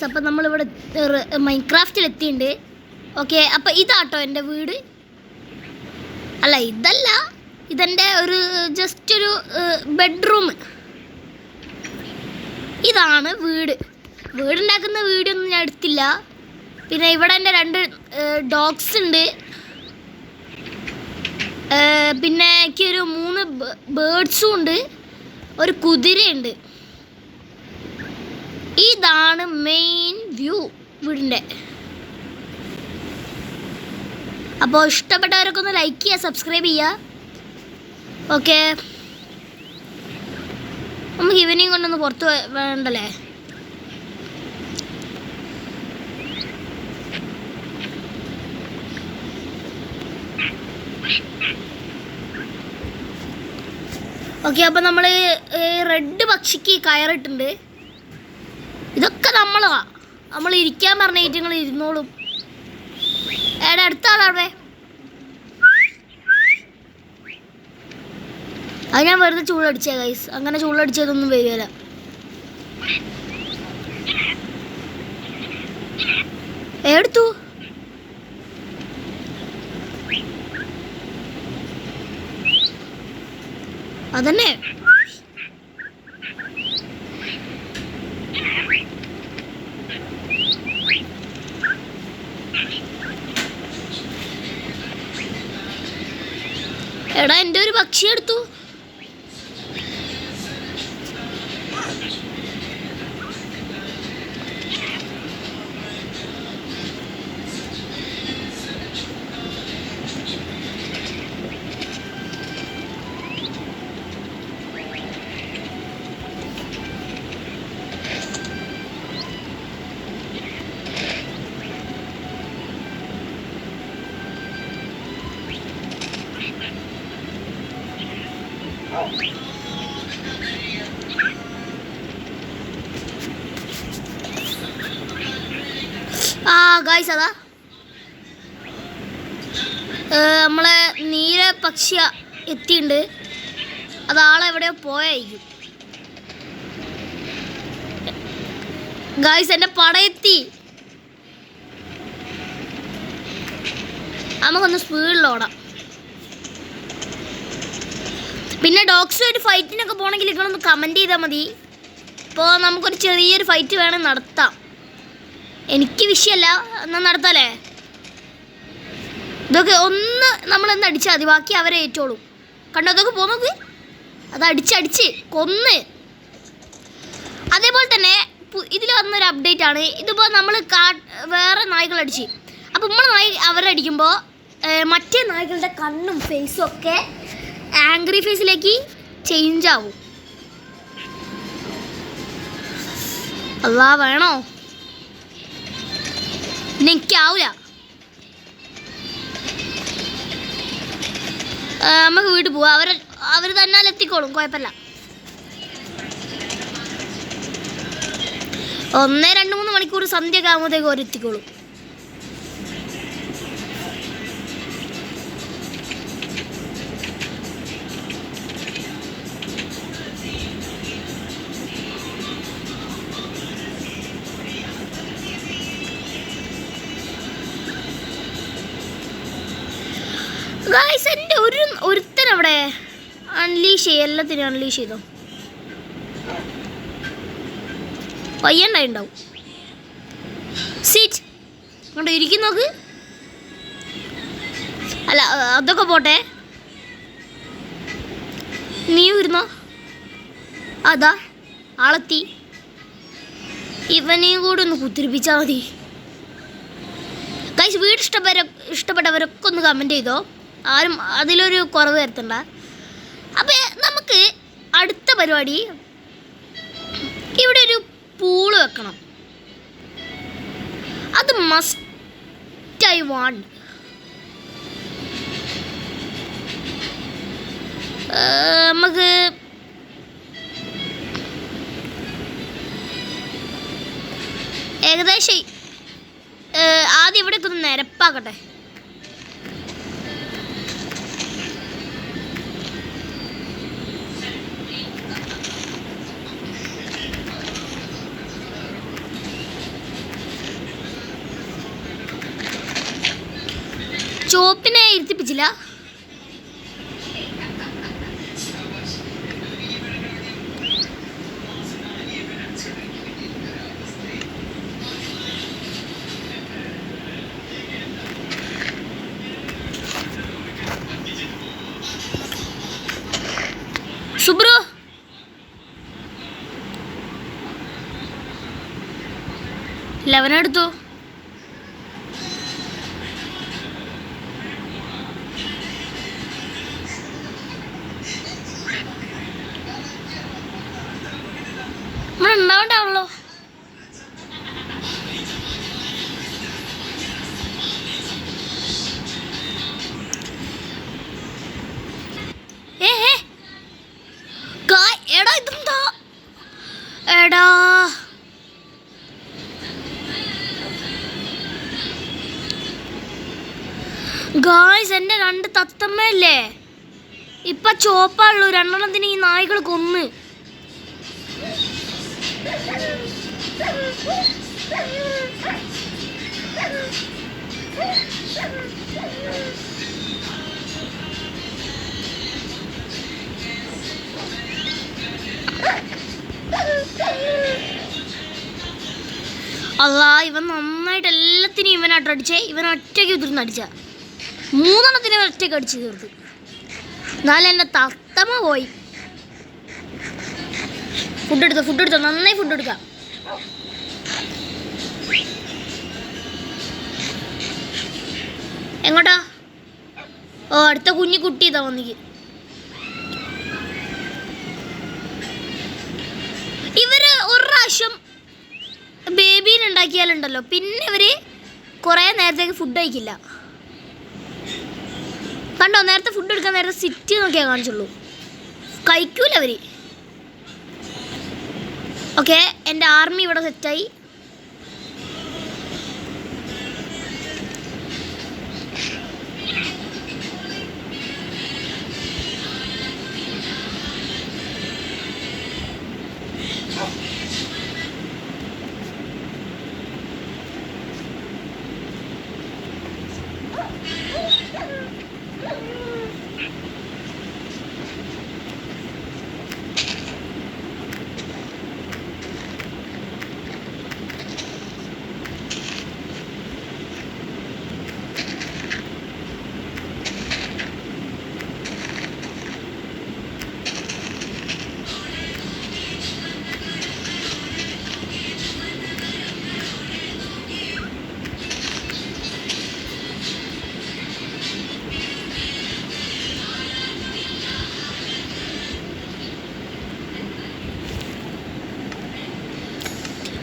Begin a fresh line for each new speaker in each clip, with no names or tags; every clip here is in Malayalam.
അപ്പം നമ്മളിവിടെ മൈൻക്രാഫ്റ്റിൽ എത്തിയിട്ടുണ്ട്. ഓക്കെ, അപ്പം ഇതാട്ടോ എൻ്റെ വീട്. അല്ല, ഇതല്ല, ഇതെൻ്റെ ഒരു ജസ്റ്റ് ഒരു ബെഡ്റൂം. ഇതാണ് വീട്. വീടുണ്ടാക്കുന്ന വീഡിയോ ഒന്നും ഞാൻ എടുത്തില്ല. പിന്നെ ഇവിടെ എൻ്റെ 2 ഡോഗ്സ് ഉണ്ട്. പിന്നെ എനിക്കൊരു 3 ബേർഡ്സും ഉണ്ട്. ഒരു കുതിരയുണ്ട്. ഇതാണ് മെയിൻ വ്യൂ വീടിൻ്റെ. അപ്പോൾ ഇഷ്ടപ്പെട്ടവരൊക്കെ ഒന്ന് ലൈക്ക് ചെയ്യുക, സബ്സ്ക്രൈബ് ചെയ്യുക. ഓക്കെ, നമുക്ക് ഇവനെയും കൊണ്ടൊന്ന് പുറത്ത് വേണ്ടല്ലേ. ഓക്കെ, അപ്പം നമ്മൾ റെഡ് പക്ഷിക്ക് കയറിയിട്ടുണ്ട്. ഇതൊക്കെ നമ്മൾ ഇരിക്കാൻ പറഞ്ഞ നിങ്ങൾ ഇരുന്നോളും. അടുത്ത ആളാണേ. അത് ഞാൻ വെറുതെ ചൂടടിച്ചേ ഗൈസ്. അങ്ങനെ ചൂടടിച്ചതൊന്നും വരികയില്ല. എടുത്തു അതന്നെ. എടാ, എൻ്റെ ഒരു പക്ഷി എടുത്തു. ഗായ്സ്, അതാ നമ്മളെ നീല പക്ഷി എത്തിയിട്ടുണ്ട്. അത് ആളെവിടെയോ പോയായിരിക്കും. ഗായ്സ്, എൻ്റെ പട എത്തി. നമുക്കൊന്ന് സ്പീഡിലോടാം. പിന്നെ ഡോഗ്സുമായിട്ട് ഫൈറ്റിനൊക്കെ പോകണമെങ്കിൽ നിങ്ങളൊന്ന് കമൻറ്റ് ചെയ്താൽ മതി. ഇപ്പോൾ നമുക്കൊരു ചെറിയൊരു ഫൈറ്റ് വേണം നടത്താം. എനിക്ക് വിഷയമല്ല, എന്നാൽ നടത്താല്ലേ. ഇതൊക്കെ ഒന്ന് നമ്മളൊന്ന് അടിച്ചാൽ മതി, ബാക്കി അവരെ ഏറ്റോളും. കണ്ടോ, അതൊക്കെ പോന്നോക്ക്. അത് അടിച്ചടിച്ച് കൊന്ന്. അതേപോലെ തന്നെ ഇതിൽ വന്നൊരു അപ്ഡേറ്റ് ആണ്. ഇതിപ്പോൾ നമ്മൾ വേറെ നായ്കളടിച്ച്, അപ്പോൾ നമ്മൾ അവരടിക്കുമ്പോൾ മറ്റേ നായ്ക്കളുടെ കണ്ണും ഫേസും ഒക്കെ ആംഗ്രി ഫേസിലേക്ക് ചേഞ്ച് ആവും. അല്ലാ, വേണോ? എനിക്കാവില്ല. നമുക്ക് വീട്ടിൽ പോവാം. അവർ തന്നെ എത്തിക്കോളും, കുഴപ്പമില്ല. 1-2-3 മണിക്കൂർ സന്ധ്യയൊക്കെ ആകുമ്പോഴത്തേക്ക് അവർ എത്തിക്കോളും. ഗായ്സ്, എൻ്റെ ഒരുത്തൻ അവിടെ അൺലീഷ് ചെയ്യും. എല്ലാത്തിനും അൺലീഷ് ചെയ്തോ. പയ്യണ്ടായിണ്ടാവും. സീറ്റ് കൊണ്ട് ഇരിക്കും നോക്ക്. അല്ല, അതൊക്കെ പോട്ടെ, നീ ഇരുന്നോ. അതാ ആളെത്തി. ഇവനെയും കൂടെ ഒന്ന് കുത്തിരിപ്പിച്ചാൽ മതി. ഗൈസ്, വീട് ഇഷ്ടപ്പെട്ടവരൊക്കെ ഒന്ന് കമൻറ്റ് ചെയ്തോ. ആരും അതിലൊരു കുറവ് വരുത്തണ്ട. അപ്പം നമുക്ക് അടുത്ത പരിപാടി, ഇവിടെ ഒരു പൂള് വെക്കണം. അത് മസ്റ്റ് ഐ വാണ്ട്. നമുക്ക് ഏകദേശം ആദ്യം ഇവിടെയൊക്കെ ഒന്ന് നിരപ്പാക്കട്ടെ. ചോപ്പിനെ ഇരുത്തിപ്പിച്ചില്ല. സുബ്രു ലെവനെടുത്തു. ഇവിടെ ഉണ്ടാവണ്ടാവുള്ളൂ. എടാ ഇതെന്താ എടാ ഗായ്സ്, എൻ്റെ 2 തത്തമ്മയല്ലേ ഇപ്പൊ ചോപ്പാള്ളൂ. 2 ഈ നായ്കൾ കൊന്ന്. അല്ലാ, ഇവൻ നന്നായിട്ട് എല്ലാത്തിനും ഇവനായിട്ട് അടിച്ചേ. ഇവൻ ഒറ്റയ്ക്ക് ഉതിർന്ന് അടിച്ച 3 ഒറ്റയ്ക്ക് അടിച്ച് തീർത്ത്. എന്നാലും എൻ്റെ തത്തമ്മ പോയി. ഫുഡ് എടുത്തോ, നന്നായി ഫുഡ് എടുക്കാം. എങ്ങോട്ടാ? ഓ, അടുത്ത കുട്ടി ഇതാ വന്നിക്ക്. ഇവര് ഒരു പ്രാവശ്യം ബേബീനെ ഉണ്ടാക്കിയാലുണ്ടല്ലോ, പിന്നെ ഇവര് കുറേ നേരത്തേക്ക് ഫുഡ് കഴിക്കില്ല. കണ്ടോ, നേരത്തെ ഫുഡ് എടുക്കാൻ നേരത്തെ സിറ്റ് നോക്കിയാൽ കാണിച്ചുള്ളൂ, കഴിക്കൂല അവര്. ഓക്കെ, എൻ്റെ ആർമി ഇവിടെ സെറ്റായി.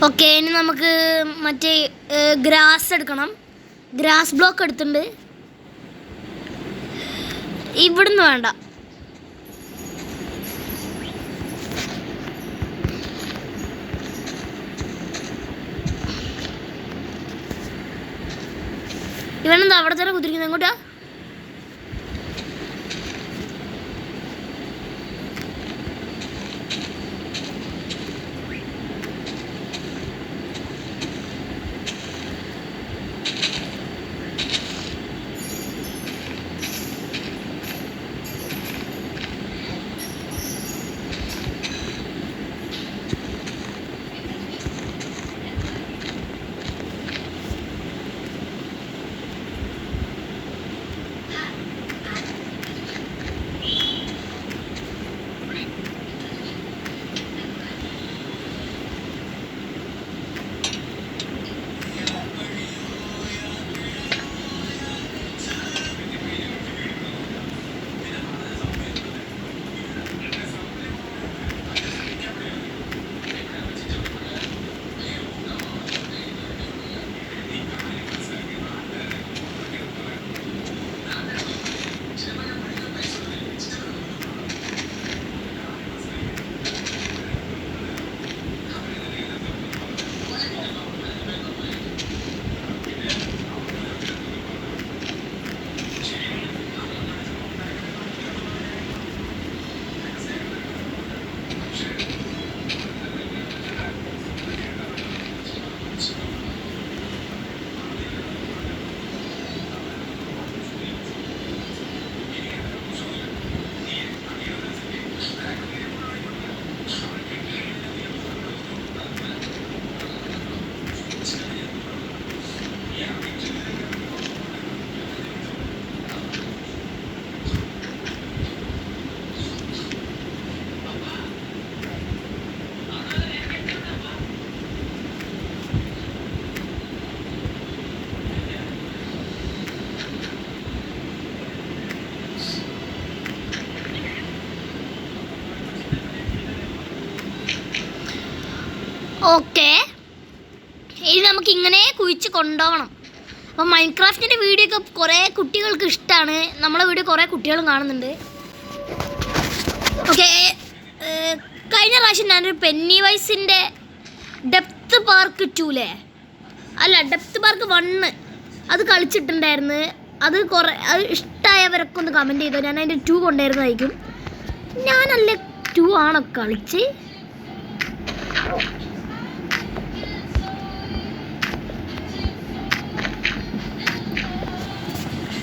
ഓക്കെ, ഇനി നമുക്ക് മറ്റേ ഗ്രാസ് എടുക്കണം. ഗ്രാസ് ബ്ലോക്ക് എടുത്തിട്ടുണ്ട്. ഇവിടുന്ന് വേണ്ട, ഇവനെന്താ അവിടെ തന്നെ കുതിരിക്കുന്നത്? എങ്ങോട്ടാ? ഓക്കെ, ഇനി നമുക്ക് ഇങ്ങനെ കുഴിച്ച് കൊണ്ടുപോകണം. അപ്പോൾ മൈൻക്രാഫ്റ്റിൻ്റെ വീഡിയോ ഒക്കെ കുറേ കുട്ടികൾക്ക് ഇഷ്ടമാണ്. നമ്മളെ വീഡിയോ കുറേ കുട്ടികളും കാണുന്നുണ്ട്. ഓക്കെ, കഴിഞ്ഞ പ്രാവശ്യം ഞാനൊരു പെന്നി വൈസിൻ്റെ ഡെപ്ത് പാർക്ക് 2 അല്ല ഡെപ്ത് പാർക്ക് 1 അത് കളിച്ചിട്ടുണ്ടായിരുന്നു. അത് ഇഷ്ടമായവരൊക്കെ ഒന്ന് കമൻറ്റ് ചെയ്തോ. ഞാൻ അതിൻ്റെ 2 കൊണ്ടുവരുന്നതായിരിക്കും. ഞാനല്ലേ 2 ആണോ കളിച്ച്?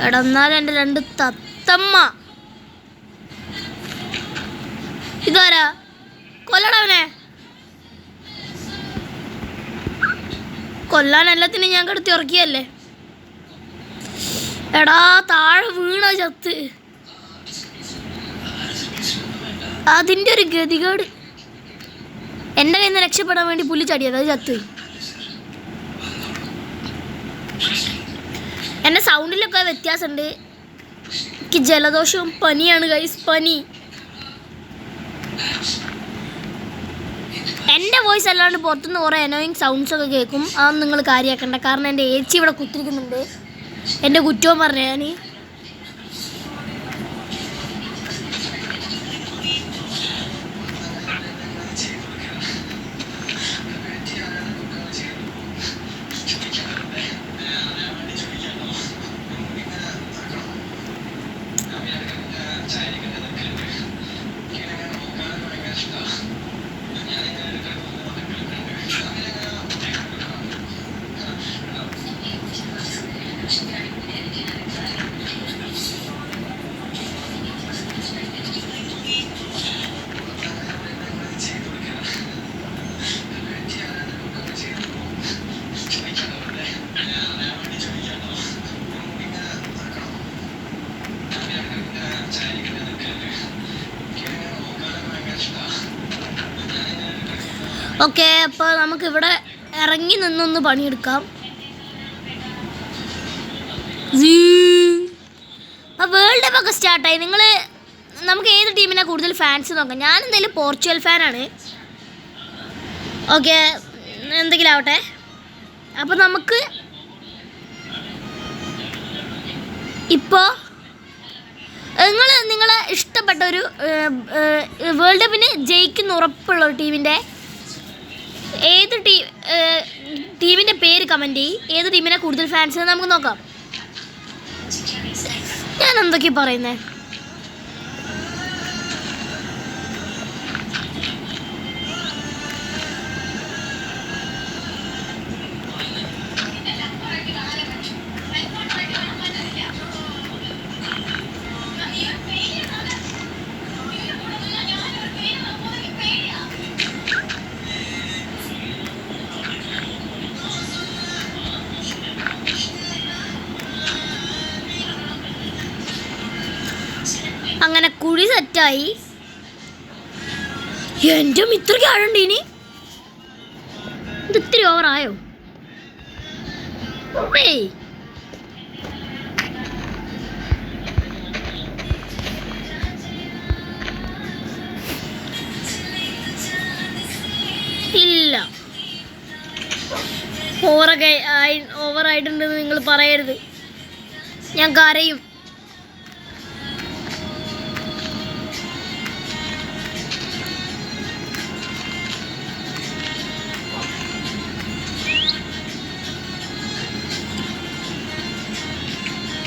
എടാ എന്നാലും എൻ്റെ 2 തത്തമ്മ. ഇതാരാ? കൊല്ലടവനെ. കൊല്ലാൻ എല്ലാത്തിനും ഞാൻ കിടത്തി ഉറക്കിയല്ലേ. എടാ താഴെ വീണ ചത്ത്. അതിൻ്റെ ഒരു ഗതികേട്. എൻ്റെ കയ്യിൽ നിന്ന് രക്ഷപ്പെടാൻ വേണ്ടി പുല്ല് ചടിയത്, അത് ചത്ത്. എൻ്റെ സൗണ്ടിലൊക്കെ വ്യത്യാസമുണ്ട്. എനിക്ക് ജലദോഷവും പനിയാണ് ഗൈസ്, പനി. എൻ്റെ വോയിസ് അല്ലാണ്ട് പുറത്തുനിന്ന് കുറേ അനോയിങ് സൗണ്ട്സൊക്കെ കേൾക്കും. അതൊന്നും നിങ്ങൾ കാര്യമാക്കണ്ട. കാരണം എൻ്റെ ഏച്ചി ഇവിടെ കുത്തിരിക്കുന്നുണ്ട്. എൻ്റെ കുറ്റവും പറഞ്ഞു ഞാൻ. ഓക്കെ, അപ്പോൾ നമുക്കിവിടെ ഇറങ്ങി നിന്നൊന്ന് പണിയെടുക്കാം. അപ്പോൾ വേൾഡ് കപ്പ് ഒക്കെ സ്റ്റാർട്ടായി. നമുക്ക് ഏത് ടീമിനാണ് കൂടുതൽ ഫാൻസ് നോക്കാം. ഞാൻ എന്തായാലും പോർച്ചുഗൽ ഫാനാണ്. ഓക്കെ, എന്തെങ്കിലും ആവട്ടെ. അപ്പോൾ നമുക്ക് ഇപ്പോൾ നിങ്ങളെ ഇഷ്ടപ്പെട്ട ഒരു വേൾഡ് കപ്പിന് ജയിക്കുന്ന ഉറപ്പുള്ള ഒരു ടീമിൻ്റെ ടീമിൻ്റെ പേര് കമൻറ്റ് ചെയ്യും. ഏത് ടീമിനെ കൂടുതൽ ഫാൻസ് നമുക്ക് നോക്കാം. ഞാൻ എന്തൊക്കെയാണ് പറയുന്നത്? അങ്ങനെ കുഴി സെറ്റായി. എൻ്റെ ഇത്രയ്ക്ക് ആഴണ്ട്. ഇനി ഇത് ഇത്തിരി ഓവറായോ? ഇല്ല, ഓവറായിട്ടുണ്ടെന്ന് നിങ്ങൾ പറയരുത്. ഞാൻ കരയും.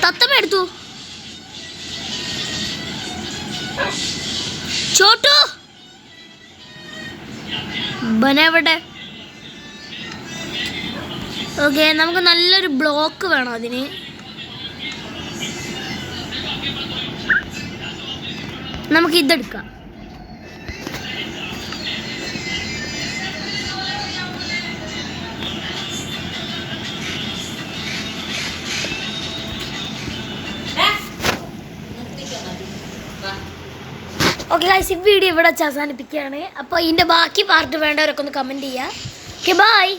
തത്തമ്മ എടുത്തു. ചോട്ടു ബനെവിടെ? ഓക്കെ, നമുക്ക് നല്ലൊരു ബ്ലോക്ക് വേണം. അതിന് നമുക്ക് ഇതെടുക്കാം. ഓക്കെ ഗൈസ്, ഈ വീഡിയോ ഇവിടെ അവസാനിപ്പിക്കുകയാണ്. അപ്പോൾ ഇതിൻ്റെ ബാക്കി പാർട്ട് വേണ്ടവരൊക്കെ ഒന്ന് കമൻറ്റ് ചെയ്യുക. Okay, by.